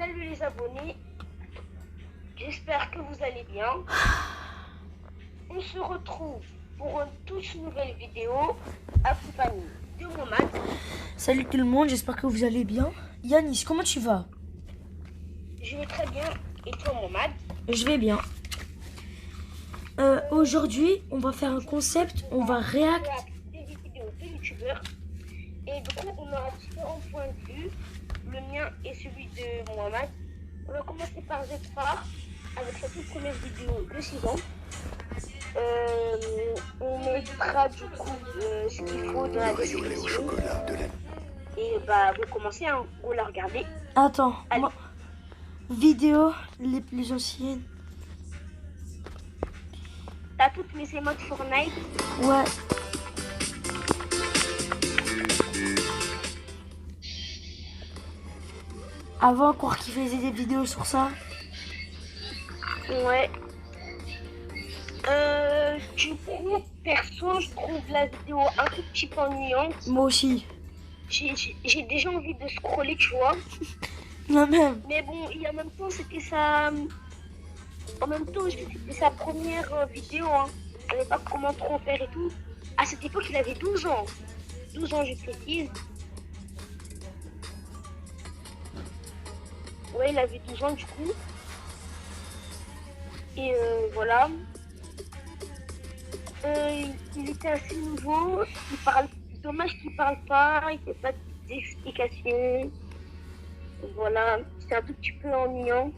Salut les abonnés, j'espère que vous allez bien. On se retrouve pour une toute nouvelle vidéo accompagnée de Mohamed. Salut tout le monde, j'espère que vous allez bien. Yanis, comment tu vas? Je vais très bien, et toi Mohamed? Je vais bien. Aujourd'hui, on va faire un concept, on va react. Des vidéos de youtubeurs. Et du coup, on aura différents points de vue. Le mien et celui de Mohamed. On va commencer par Zephyr avec sa toute première vidéo de 6 ans. On mettra du coup ce qu'il faut dans la description. Et bah, vous commencez, hein, vous la regardez. Attends, vidéo les plus anciennes. T'as toutes mes émotes Fortnite. Ouais. Avant, quoi qu'il faisait des vidéos sur ça. Ouais. Du coup, perso, je trouve la vidéo un tout petit peu ennuyante. Moi aussi. J'ai déjà envie de scroller, tu vois. La même. Mais bon, et en même temps, c'était sa... En même temps, c'était sa première vidéo, hein. Il savait pas comment trop faire et tout. À cette époque, il avait 12 ans. 12 ans, je précise. Ouais, il avait 12 ans, du coup. Et voilà. Il était assez nouveau. Il parle... Dommage qu'il parle pas. Il fait pas d'explications. Voilà. C'est un tout petit peu ennuyant.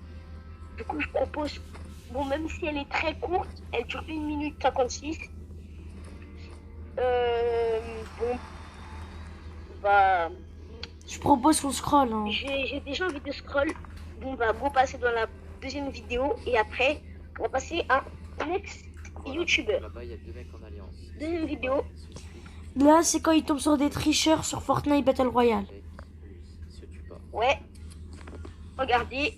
Du coup, je propose... Bon, même si elle est très courte, elle dure 1 minute 56. Bon, bah... Je propose qu'on scroll. Hein. J'ai déjà envie de scroll. Bon, bah, go passer dans la deuxième vidéo. Et après, on va passer à next YouTuber. Là-bas, il y a 2 mecs en alliance. Deuxième vidéo. Là, c'est quand il tombe sur des tricheurs sur Fortnite Battle Royale. Se tue pas. Ouais. Regardez.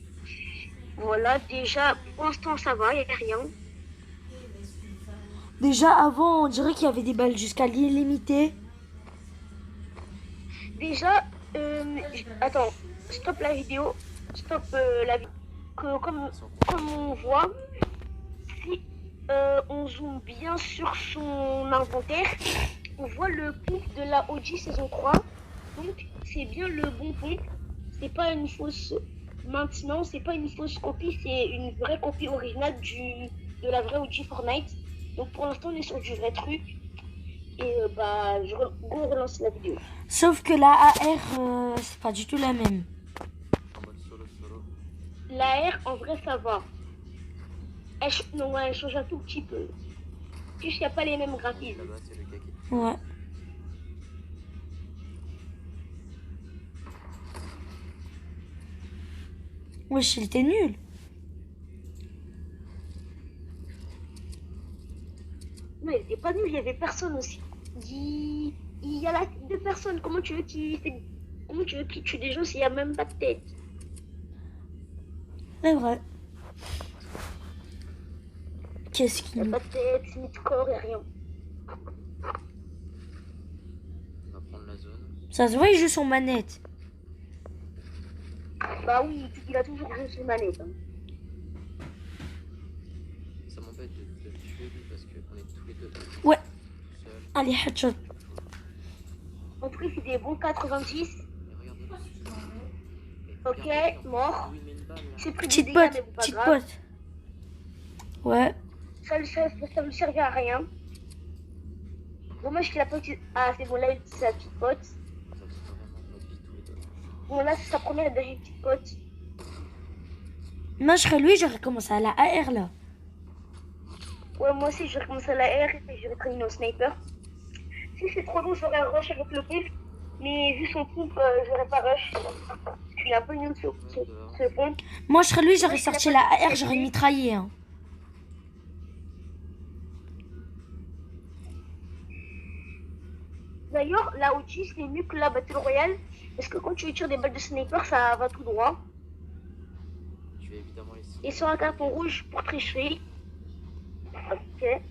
Voilà, déjà, pour l'instant, ça va, il n'y a rien. Déjà, avant, on dirait qu'il y avait des balles jusqu'à l'illimité. Déjà, attends, stop la vidéo. Stop la vidéo. Comme on voit, si on zoome bien sur son inventaire, on voit le pompe de la OG saison 3. Donc, c'est bien le bon pompe. C'est pas une fausse... Maintenant, c'est pas une fausse copie, c'est une vraie copie originale de la vraie OG Fortnite. Donc, pour l'instant, on est sur du vrai truc. Et bah, je relance la vidéo. Sauf que la AR, c'est pas du tout la même. En mode solo. La R, en vrai, ça va. Non, ouais, elle change un tout petit peu. Juste, il n'y a pas les mêmes graphismes. Là-bas, c'est le gars qui... Ouais. Wesh, il était nul. Non, il était pas nul, il y avait personne aussi. Il y a là 2 personnes. Comment tu veux qu'il tue des gens s'il n'y a même pas de tête? C'est vrai. Qu'est-ce Il n'y a qu'il... pas de tête, ni de corps, il n'y a rien. On va prendre la zone. Ça se voit, il joue son manette. Bah oui, il a toujours joué sur manette. Hein. Ça m'embête de le tuer lui parce qu'on est tous les deux. Ouais. Seul. Allez, headshot. En plus, il est bon 86. Et regardez. Ok, mort. Oui, mais une balle. C'est pris des Petite dégâts, pote, mais bon, pas petite grave. pote. Ouais. Ça lui servait à rien. Dommage qu'il a pas utilisé... Ah, c'est bon, là, il utilise sa petite pote. Ça faisait vraiment notre vie tous les deux. Bon, là, c'est sa première et dernière petite pote. Moi, je serais lui, j'aurais commencé à la AR, là. Ouais, moi aussi, j'aurais commencé à la R et j'aurais terminé au sniper. Si c'est trop long, j'aurais rush avec le pif. Mais vu son pompe, j'aurais pas rush. Je suis un peu nul sur ce pompe. Moi, je serais lui, j'aurais sorti la AR, j'aurais mitraillé. Hein. D'ailleurs, la OG, c'est mieux que la Battle Royale. Parce que quand tu tires des balles de sniper, ça va tout droit. Je vais évidemment essayer. Et sur un carton rouge pour tricher. Ok.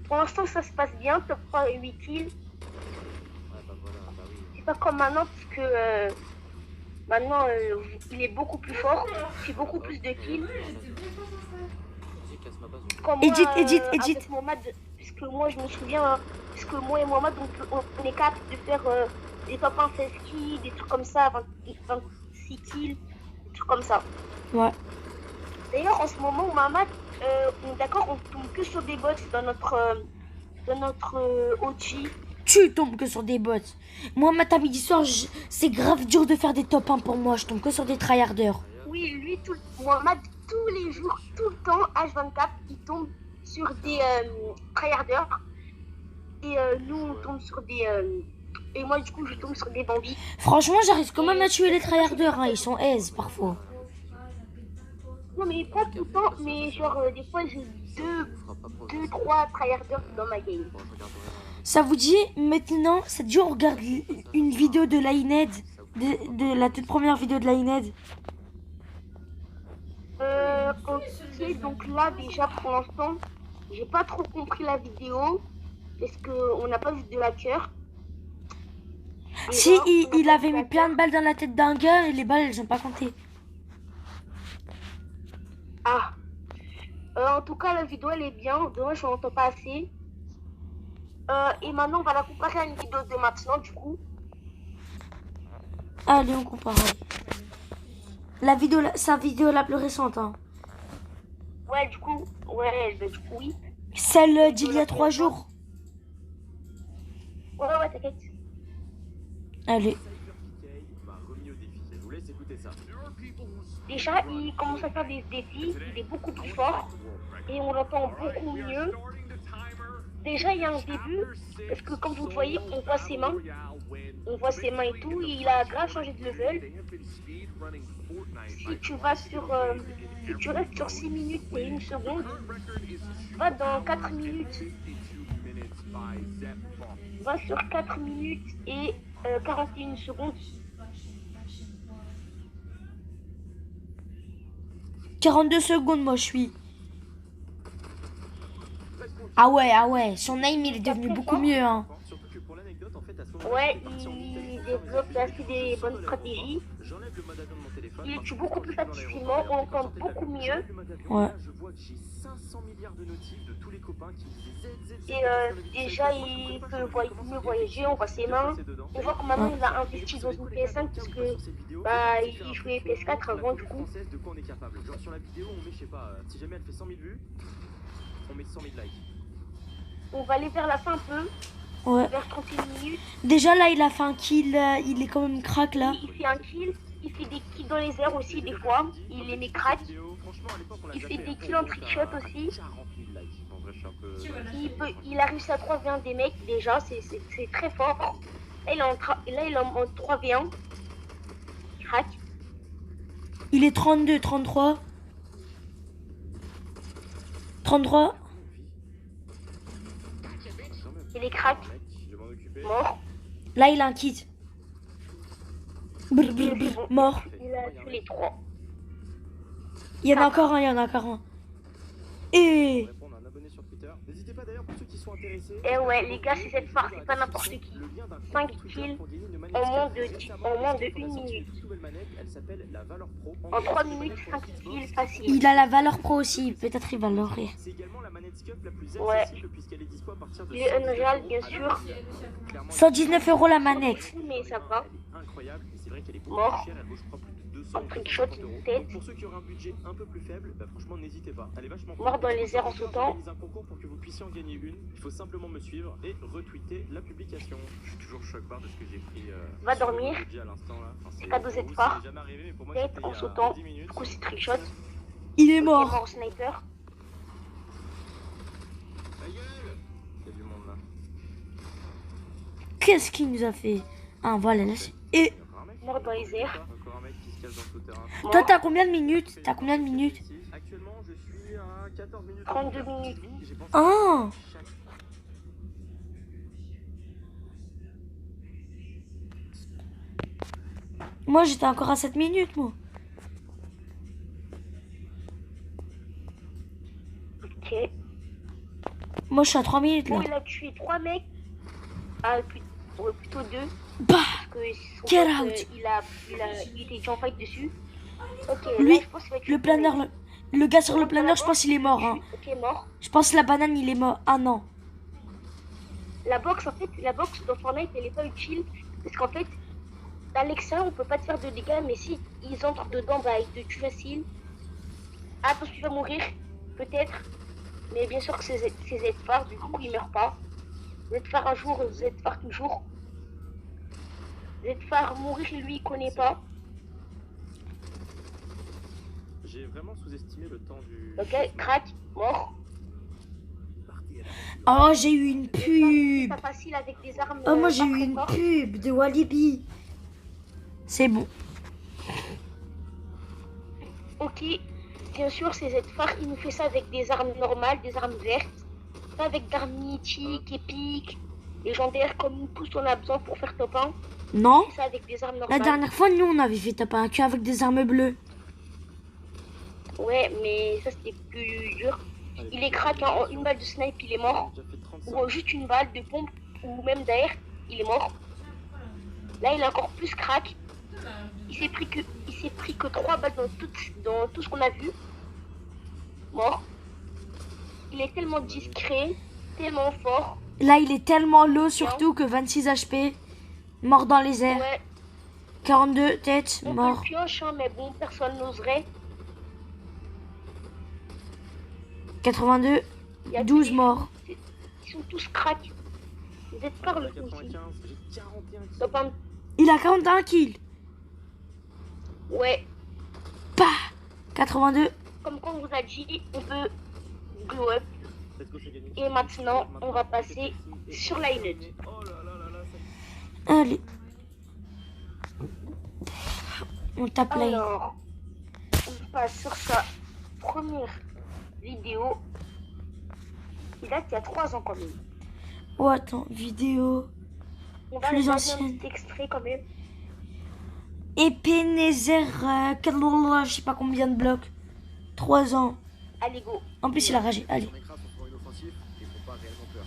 Pour l'instant, ça se passe bien. Top 3 et 8 kills. Ouais, bah voilà, bah oui. C'est pas comme maintenant, parce que Maintenant, il est beaucoup plus fort, il fait beaucoup plus de kills. Vas-y, casse ma base. Comme Edith, moi, Edith. avec Mohamed, puisque moi je me souviens, hein, puisque moi et Mohamed, on est capable de faire des top 1 16 kills, des trucs comme ça, 26 kills, des trucs comme ça. Ouais. D'ailleurs, en ce moment, Mohamed, on est d'accord, on tombe que sur des bots dans notre OG. Tu tombes que sur des bots. Moi, matin, midi, soir, c'est grave dur de faire des top 1 pour moi. Je tombe que sur des tryharders. Oui, lui, Mohamed, tous les jours, tout le temps, H24, il tombe sur des tryharders. Et nous, on tombe sur des... et moi, du coup, je tombe sur des bambis. Franchement, j'arrive quand même à tuer les tryharders. Hein. Ils sont aise parfois. Non, mais pas tout le temps, mais genre, des fois, j'ai deux, trois tryharders dans ma game. Bon, je regarderai. Ça vous dit, maintenant, ça te dit, on regarde une vidéo de Lined, de la toute première vidéo de Lined. Ok, donc là, déjà, pour l'instant, j'ai pas trop compris la vidéo, parce qu'on n'a pas vu de hacker. Si, il avait mis plein de balles dans la tête d'un gars et les balles, elles ont pas compté. Ah. En tout cas, la vidéo, elle est bien. Dommage, je n'entends pas assez. Et maintenant, on va la comparer à une vidéo de maintenant, du coup. Allez, on compare. La vidéo, sa vidéo la plus récente. Hein. Ouais, du coup, oui. Celle d'il y a 3 jours. Ouais, t'inquiète. Allez. Déjà, il commence à faire des défis. Il est beaucoup plus fort. Et on l'entend beaucoup mieux. Déjà, il y a un début, parce que comme vous le voyez, on voit ses mains. On voit ses mains et tout. Et il a grave changé de level. Si tu vas sur... si tu restes sur 6 minutes et 1 seconde, va dans 4 minutes. Va sur 4 minutes et 41 secondes. 42 secondes, moi, je suis. Ah ouais, son aim, il est devenu beaucoup mieux. Hein. Ouais, il développe assez des bonnes stratégies. Il tue beaucoup plus facilement, on entend beaucoup mieux. Ouais. Et déjà, il peut mieux voyager, on voit ses mains. On voit que maintenant, il a investi dans une PS5 parce que bah, il jouait PS4 avant, du coup. Sur la vidéo, on met, je sais pas, si jamais elle fait 100 000 vues, on met 100 000 likes. On va aller vers la fin un peu. Ouais. Vers 31 minutes. Déjà, là, il a fait un kill. Il est quand même crack, là. Il fait un kill. Il fait des kills dans les airs aussi, des fois. Il les met crack. Il fait des kills en trickshot aussi. Il a réussi à 3v1 des mecs, déjà. C'est très fort. Là, il est en 3v1. Crack. Il est 32, 33. 33. Il est crack. Mort. Là, il a un kit. Mort. Il a tué les 3. Il y en a encore un, Et... Et ouais, les gars, c'est cette fois, c'est pas n'importe qui. 5 kills en moins de 1 minute. En 3 minutes, 5 kills facile. Il a la valeur pro aussi, peut-être il va l'ouvrir. Ouais. Il est Unreal, bien sûr. 119 € la manette. Mais ça va. Mort. En trickshot, une tête. Pour ceux qui auraient un budget un peu plus faible, bah franchement n'hésitez pas. Elle est vachement mort dans les airs en sautant. un concours pour que vous puissiez en gagner une. Il faut simplement me suivre et retweeter la publication. Je suis toujours choqué par de ce que j'ai pris. Va dormir. C'est cadeau Z-Far. Tête en sautant. Du Du coup, c'est trickshot. Il est Il est mort. mort sniper. Il y a du monde là. Qu'est-ce qu'il nous a fait? Ah, voilà. Là, et Mort dans les airs. Encore un mec qui se cache dans le souterrain. Mort. toi, t'as combien de minutes? Actuellement, je suis à 14 minutes. 32 minutes. J'ai pensé Ah. Moi, j'étais encore à 7 minutes, moi. Ok. Moi, je suis à 3 minutes, là. Bon, il a tué 3 mecs. Ah, plutôt 2. Bah. que son Get pote, out. il était déjà en fight dessus. Ok, Lui, là, je pense qu'il va être le planeur, le gars sur le planeur, je pense qu'il est mort. Hein. Ok, mort. Je pense que la banane, il est mort. Ah non. La box, en fait, la box dans Fortnite, elle est pas utile. Parce qu'en fait, à l'extérieur, on peut pas te faire de dégâts, mais si ils entrent dedans, bah, ils te tuent facile. Attention, tu vas mourir, peut-être. Mais bien sûr que c'est Z-Phare, du coup, il meurt pas. Z-Phare un jour, Z-Phare toujours. Z-Phare mourir, lui, il connaît pas. J'ai vraiment sous-estimé le temps du... Ok, crack, mort. Oh, j'ai eu une C'est pub. pas facile avec des armes. Oh, moi, j'ai pas eu très une fortes. pub de Walibi. C'est bon. Ok, bien sûr, c'est Z-Phare, il nous fait ça avec des armes normales, des armes vertes. Pas avec d'armes mythiques, épiques, légendaires, comme nous tous on a besoin pour faire top 1. Non. C'est ça avec des armes La normales. dernière fois, nous, on avait fait taper un cul avec des armes bleues. Ouais, mais ça c'était plus dur. Il est crack, hein, en une balle de snipe, il est mort. J'ai déjà fait 35. Ou en juste une balle de pompe, ou même d'air, il est mort. Là, il est encore plus crack. Il s'est pris que 3 balles dans tout ce qu'on a vu. Mort. Il est tellement discret, tellement fort. Là, il est tellement low, surtout que 26 HP. Mort dans les airs. Ouais, 42 têtes, on mort. peut le pioche, hein, mais bon, personne n'oserait. 82, Il y a 12 des- morts. Ils sont tous crack. Vous êtes par le coup aussi. 95, j'ai 41 kills. Top 1. Il a 41 kills. Ouais, Bah 82. comme on vous a dit, on peut glow up. Let's go, c'est gagné. Et maintenant, on va passer sur la Inet. Oh là là là là, ça y est. Allez. On tape là. Alors, on passe sur sa première vidéo. Il date il y a 3 ans quand même. Oh, attends, vidéo. On va Plus regarder ancienne. un petit extrait quand même. Ebenezer, je sais pas combien de blocs. 3 ans. Allez, go. En plus, il a ragé. Allez. Sur Minecraft, on prend une offensive et font pas réellement peur.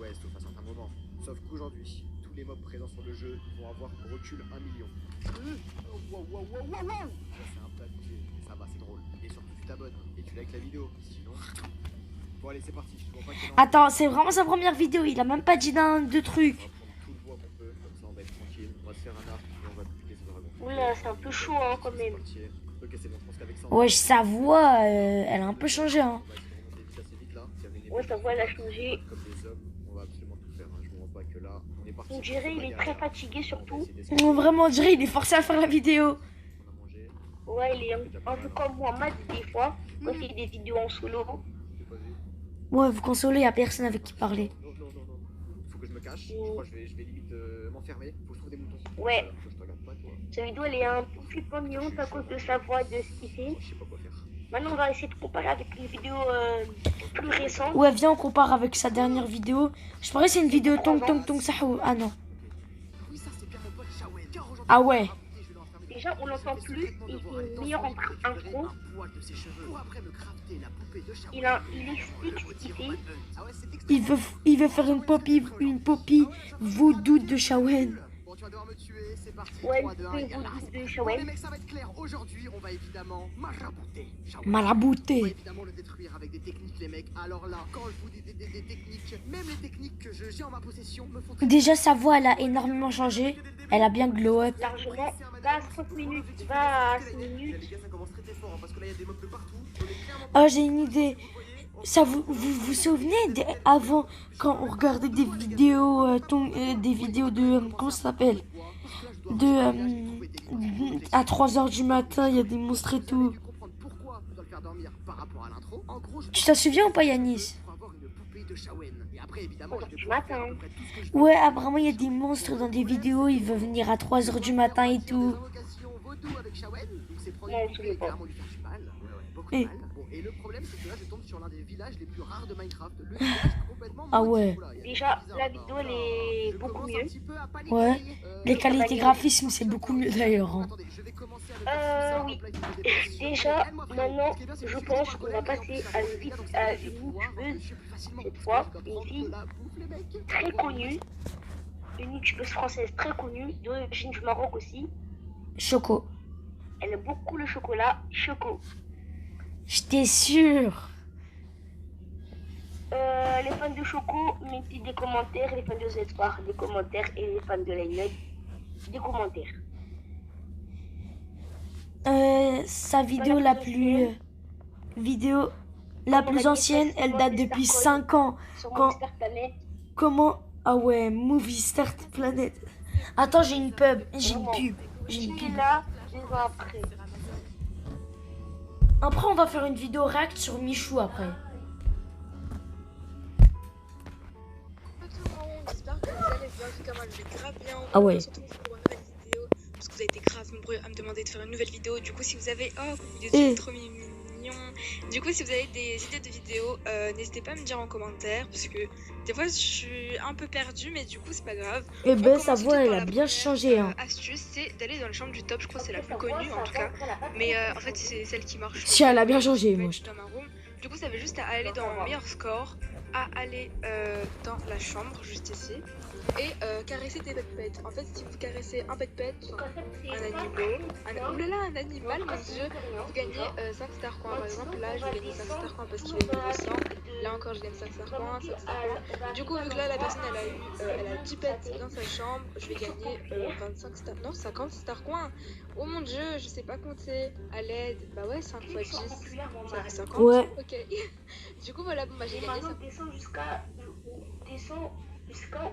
Ouais, sauf à certains moments. Sauf qu'aujourd'hui, tous les mobs présents sur le jeu vont avoir pour recul 1 million. Wow, wow, wow, wow, wow. Ça c'est un peu abusé, mais ça va, c'est drôle. Et surtout, tu t'abonnes et tu likes la vidéo. Sinon... Bon allez, c'est parti. Je vois pas qu'il y en a- Attends, c'est vraiment sa première vidéo. Il a même pas dit de trucs. On va prendre tout le bois qu'on peut, comme ça on va être tranquille. On va se faire un arc et on va buter ce dragon. Oula, c'est un peu chaud hein, quand même. Entier. Ok, c'est bon, je pense qu'avec ça, on Ouais, sa voix, elle a un peu changé. Hein. va essayer de remonter vite assez vite là. S'il y avait une Ouais, sa voix elle a épée, changé. comme des hommes, on va absolument tout faire. Hein. Je vous vois pas que là, on est parti. On dirait il est très fatigué surtout. Vraiment, on dirait il est forcé à faire la vidéo. On a mangé. Ouais, il est un peu comme moi, Matt, des fois, quand il fait des vidéos en solo. J'ai pas vu. Ouais, vous consolez, y a personne avec qui parler. Non, non, non, non. Faut que je me cache. Je crois que je vais limite m'enfermer. Faut que je trouve des moutons. Ouais. Faut que je te regarde pas, toi. Sa vidéo elle est un peu plus poignante à cause de sa voix, de ce qu'il fait. Je sais pas quoi faire. Maintenant, on va essayer de comparer avec une vidéo plus récente. Ouais, viens, on compare avec sa dernière vidéo. Je parie c'est une vidéo tong tong tong sahou. Ah non. Oui, ça c'est bien mon pote Shawen. Car aujourd'hui, Ah ouais. je vais l'enfermer. Déjà, on l'entend plus et il est meilleur en intro. Un poil de ses cheveux. Pour après me crafter la poupée de Shawen. Il explique ce qu'il fait. Ah ouais, c'est extrêmement Il veut faire une poppy voodoo de Shawen. Bon, tu vas devoir me tuer, c'est parti. Ouais, 3, 2, 1, c'est et vous là. de Bon, les Shawen. mecs, ça va être clair. Aujourd'hui, on va évidemment marabouter Shawen. On va Malabouté. évidemment le détruire avec des techniques, les mecs. Alors là, quand je vous dis des techniques, même les techniques que j'ai en ma possession me font... Déjà, sa voix, elle a énormément changé. Elle a bien glow up. Largement, là, 30 minutes, va à 6 minutes. Les gars, ça commence très fort hein, parce que là, il y a des mobs de partout. On est clairement Oh, j'ai une idée. Ça, vous souvenez avant, quand on regardait des vidéos, des vidéos de, comment ça s'appelle, à 3h du matin, il y a des monstres et tout. comprendre pourquoi je dois le faire dormir par rapport à l'intro. En gros, je Tu t'en souviens ou pas, Yanis? pour avoir une poupée de Shawen. Et après, évidemment, je vais Du pouvoir faire à matin. peu près tout ce que je Ouais, apparemment, il y a des monstres dans des vidéos, ils veulent venir à 3h du matin et tout. Invocation vaudou avec Shawen. Donc c'est prendre Non, une je poupée sais et pas. clairement lui faire du mal. Ouais, beaucoup Et- de mal. Bon, et le problème, c'est que là, je tombe sur l'un des villages les plus rares de Minecraft. Le village complètement Ah maudit. ouais. Oula, il y a des Déjà, trucs bizarres, la là. vidéo, elle est Je beaucoup commence mieux. un petit peu à paniquer. Ouais. Les ça qualités va aller. graphismes, c'est beaucoup mieux d'ailleurs. Hein. Attendez, je vais commencer avec Oui. Déjà, Déjà, maintenant, je pense qu'on va passer à une youtubeuse, cette fois, une fille très connue. une youtubeuse française très connue, d'origine du Maroc aussi. Choco. Elle aime beaucoup le chocolat. Choco. J'étais sûre. Les fans de Choco, mettez des commentaires. Les fans de Z-Square, des commentaires. Et les fans de Line, des commentaires. Sa vidéo la plus... vidéo la plus ancienne, elle date depuis 5 ans. Sur Quand... Movistar Planet. Comment... Ah ouais, Movie Start Planet. Attends, j'ai une pub. J'ai une pub. J'ai une Qui est pub. là 2 ans après. Après, on va faire une vidéo react sur Michou après. J'espère que vous allez bien. En tout cas, moi je vais grave bien. Ah ouais. On se retrouve pour une nouvelle vidéo. Parce que vous avez été grave nombreux à me demander de faire une nouvelle vidéo. Du coup, si vous avez. Oh, vos vidéos sont trop mignons. Du coup, si vous avez des idées de vidéos, n'hésitez pas à me dire en commentaire. Parce que des fois, je suis un peu perdue. Mais du coup, c'est pas grave. Eh ben, On sa commence voix, tout de elle suite a par la bien première, changé. Hein. Astuce, c'est d'aller dans la chambre du top. Je crois que c'est la plus connue en tout cas. Mais en fait, c'est celle qui marche. Si, elle a bien changé, moi. Dans ma room. Du coup, ça veut juste à aller dans meilleur score, à aller dans la chambre juste ici et caresser tes pet-pets. En fait, si vous caressez un pet-pet, un animal, un animal, mon dieu, vous gagnez 5 star coins. Par exemple, là, je vais gagner 5 star coins parce qu'il est niveau 100. Là encore, je gagne 5 star coins, 5 star coins. Du coup, vu que là, la personne, elle a 10 pets dans sa chambre, je vais gagner 25 star, non, 50 star coins. Oh mon dieu, je sais pas compter. À l'aide, bah ouais, 5 x 10, ça fait 50. Ouais. Ok. Du coup, voilà, bon, bah j'ai gagné ça. Descends jusqu'à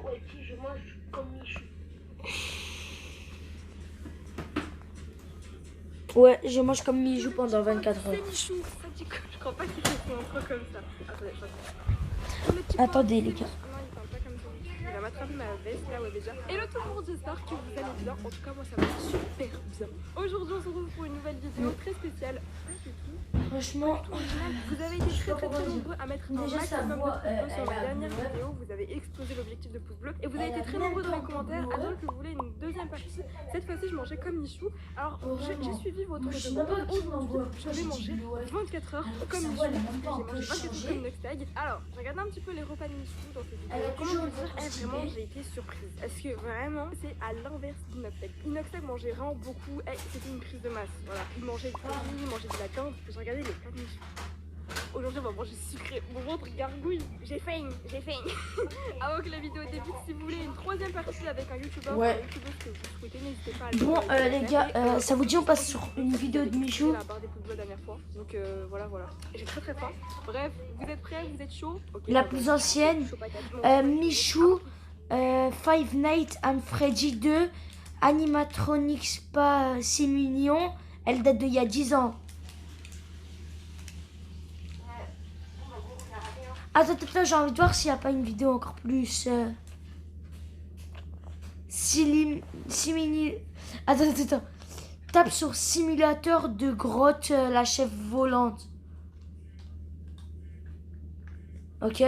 où elle dit je mange comme Michou. Ouais, je mange comme Michou pendant 24 heures. C'est Michou, ça dit que je crois pas qu'il fait son intro comme ça. Attendez, les gars. Non, il parle pas comme ça. Il va m'attraper ma veste là, ouais, déjà. Hello tout le monde, j'espère que vous allez bien. En tout cas, moi ça va super bien. Aujourd'hui, on se retrouve pour une nouvelle vidéo très spéciale. Franchement, Vous avez été très nombreux à mettre un déjà, sa maximum voix, de pouces bleus sur ma elle a- dernière vidéo. Vous avez explosé l'objectif de pouces bleus. Et vous avez Elle été a très même nombreux dans pas les commentaires à beaucoup, dire que vous voulez une deuxième partie. Cette fois-ci, je mangeais comme Michou. Alors, j'ai Vraiment. suivi votre Moi, je sais demande. même pas qui m'envoie. Aujourd'hui, je vais manger 24 heures comme Sa Michou. voix, elle a même pas un J'ai peu mangé 24 heures changé. comme Nugstag. Alors, j'ai regardé un petit peu les repas de Michou dans cette Elle vidéo. a Comment toujours vous dire, été vraiment, stylée. j'ai été surprise. Est-ce que vraiment, c'est à l'inverse d'Inoxtag. Inoxtag mangeait vraiment beaucoup. C'était une prise de masse. Voilà. Il mangeait du riz, il mangeait de la dinde. J'ai regardé les plats de Michou. Aujourd'hui, on va manger sucré. Mon ventre gargouille. J'ai faim, j'ai faim. Avant que la vidéo débute, si vous voulez une troisième partie avec un youtubeur, Ouais. ou une youtubeuse que vous souhaitez, n'hésitez pas à le Bon, faire. les gars, ça vous dit on passe sur une vidéo de Michou? La barre des pouces bleus la dernière fois. Donc voilà. J'ai très faim. Bref, vous êtes prêts? Vous êtes chaud? Okay, La plus ancienne, chaud patate. Michou, Five Nights at Freddy 2, Animatronics pas c'est mignon, elle date d'il y a 10 ans. Attends, j'ai envie de voir s'il n'y a pas une vidéo encore plus. Attends. Tape sur simulateur de grotte, la chef volante. Ok.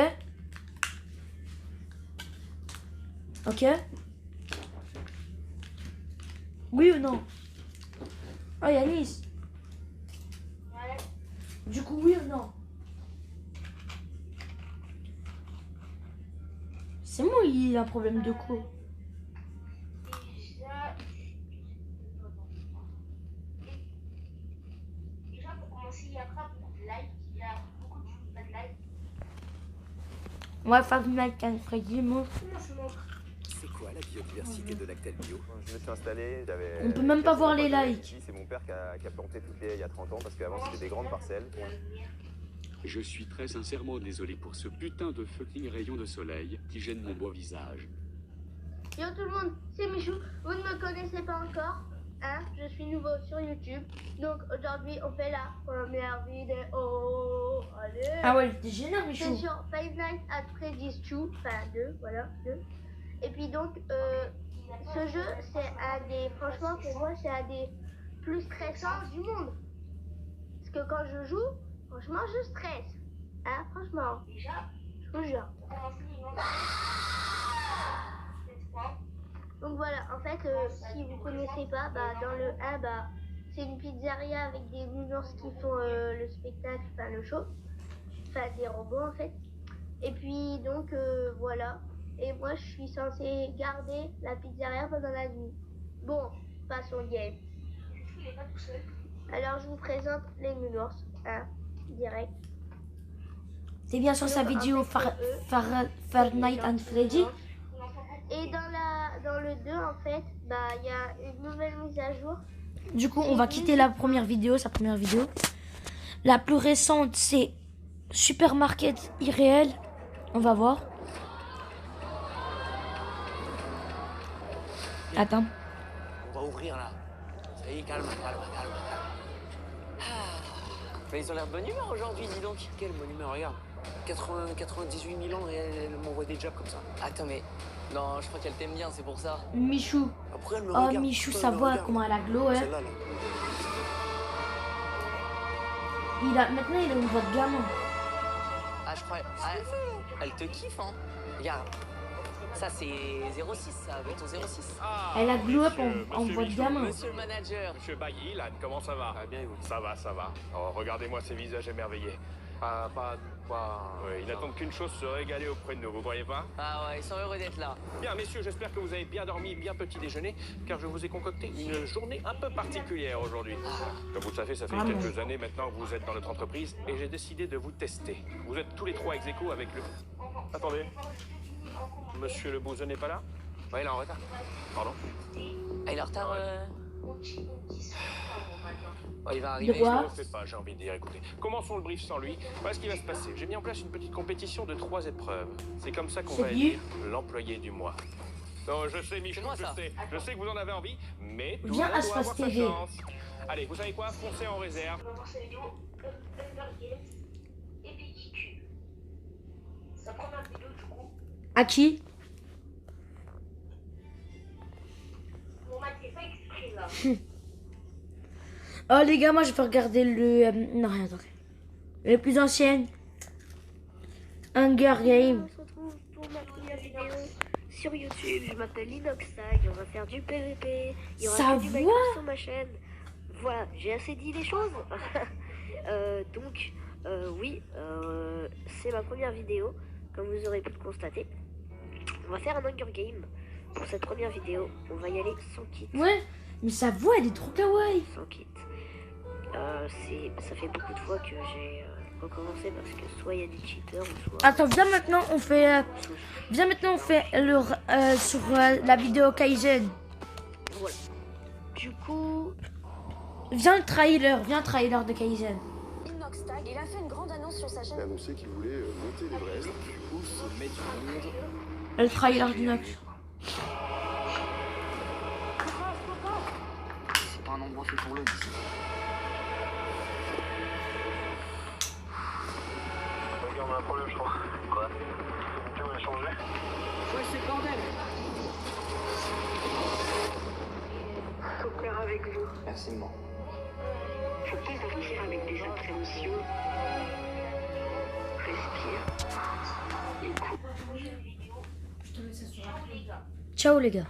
Oui ou non? Oh, Yanis. Ouais. Du coup, oui ou non? C'est moi, il a un problème de coup. Déjà, pour commencer, il y a pas beaucoup de likes. Il y a beaucoup de pas de likes. Ouais, Five Nights at Freddy, moi. C'est quoi la biodiversité de Lactel Bio? Je me suis installé, j'avais... On peut même pas voir les quasiment pas de likes. ici. C'est mon père qui a planté toutes les haies il y a 30 ans parce qu'avant c'était des grandes parcelles. Je suis très sincèrement désolé pour ce putain de fucking rayon de soleil qui gêne mon beau visage. Yo tout le monde, c'est Michou, vous ne me connaissez pas encore, hein, je suis nouveau sur YouTube, donc aujourd'hui on fait la première vidéo, allez. Ah ouais, t'es génial, C'est Michou. sur Five Nights at Freddy's 2, enfin 2, voilà, 2. Et puis donc, ce jeu, c'est un des, franchement pour moi, c'est un des plus stressants du monde. Parce que quand je joue, franchement je stresse, hein, franchement, je vous jure. Donc voilà, en fait, si vous connaissez pas, bah, dans le 1, bah, c'est une pizzeria avec des nounours qui font le spectacle, enfin le show, enfin des robots en fait. Et puis donc voilà, et moi je suis censée garder la pizzeria pendant la nuit. Bon, passons game. Alors je vous présente les nounours, hein, direct. C'est bien sûr sa vidéo Fortnite and Freddy. Et dans le 2 en fait, bah il y a une nouvelle mise à jour. Du coup, on va quitter la première vidéo, sa première vidéo. La plus récente, c'est Supermarket irréel. On va voir. Attends. On va ouvrir là. Ça y est, calme. Mais ils ont l'air de bonne humeur aujourd'hui, dis donc. Quelle bonne humeur, regarde. 98 000 ans et elle m'envoie des jobs comme ça. Attends, mais... Non, je crois qu'elle t'aime bien, c'est pour ça. Michou. Après, elle me Oh, regarde. Michou, ça voit comment elle a glow, hein. Celle-là, là. Maintenant, il a une voix de gamin. Ah, je crois... elle te kiffe, hein. Regarde. Ça, c'est 06, ça, ton 06. Ah, Elle a glow up en monsieur voix de Michou, gamin. Monsieur le manager. Monsieur Bailly, Ilan, comment ça va? Bien, et vous? Ça va. Oh, regardez-moi ces visages émerveillés. Ils n'attendent qu'une chose, se régaler auprès de nous, vous croyez pas? Ah ouais, ils sont heureux d'être là. Bien, messieurs, j'espère que vous avez bien dormi, bien petit déjeuner, car je vous ai concocté une journée un peu particulière aujourd'hui. Comme vous le savez, ça fait quelques années maintenant que vous êtes dans notre entreprise, et j'ai décidé de vous tester. Vous êtes tous les trois ex aequo avec le... Attendez. Monsieur le Bouzeux n'est pas là? Ouais, il est en retard. Pardon? Ah, il est en retard, Oh, il va arriver. De quoi? Je ne le fais pas, j'ai envie de dire, écoutez. Commençons le brief sans lui. Voilà ce qui va se passer. J'ai mis en place une petite compétition de 3 épreuves. C'est comme ça qu'on va élire l'employé du mois. Non, je sais, Michou, je sais que vous en avez envie, mais tout le Viens monde à doit avoir Space sa TV. chance. Allez, vous savez quoi? Foncez en réserve. Dans cette vidéo, Hunger Games et BTQ. Sa première vidéo du coup. À qui? Mon mat c'est pas exprès là. Oh les gars, moi je vais regarder le... non, rien, attendez. Le plus ancien. Hunger Games. On se retrouve pour ma première vidéo sur YouTube. Je m'appelle Inoxtag. On va faire du PVP. Il y aura Ça que du Minecraft sur ma chaîne. Voilà, j'ai assez dit les choses. Donc, oui, c'est ma première vidéo, comme vous aurez pu le constater. On va faire un Hunger Game pour cette première vidéo. On va y aller sans kit. Ouais, mais sa voix elle est trop kawaii. Sans kit. Ça fait beaucoup de fois que j'ai recommencé parce que soit il y a des cheaters ou soit... Attends, viens maintenant on fait le sur la vidéo Kaizen. Voilà. Du coup... Viens le trailer de Kaizen. Inoxtag, il a fait une grande annonce sur sa chaîne. Il a annoncé qu'il voulait monter l'Everest. Du coup, se met du monde. Le trailer du Nox. C'est pas un endroit fait pour l'homme ici. On a un problème, je crois. Quoi? Le bouton a changé. Ouais, c'est le bordel. Faut faire avec vous. Merci, maman. Faut pas partir avec des appréhensions. Respire. Écoute. Ciao les gars.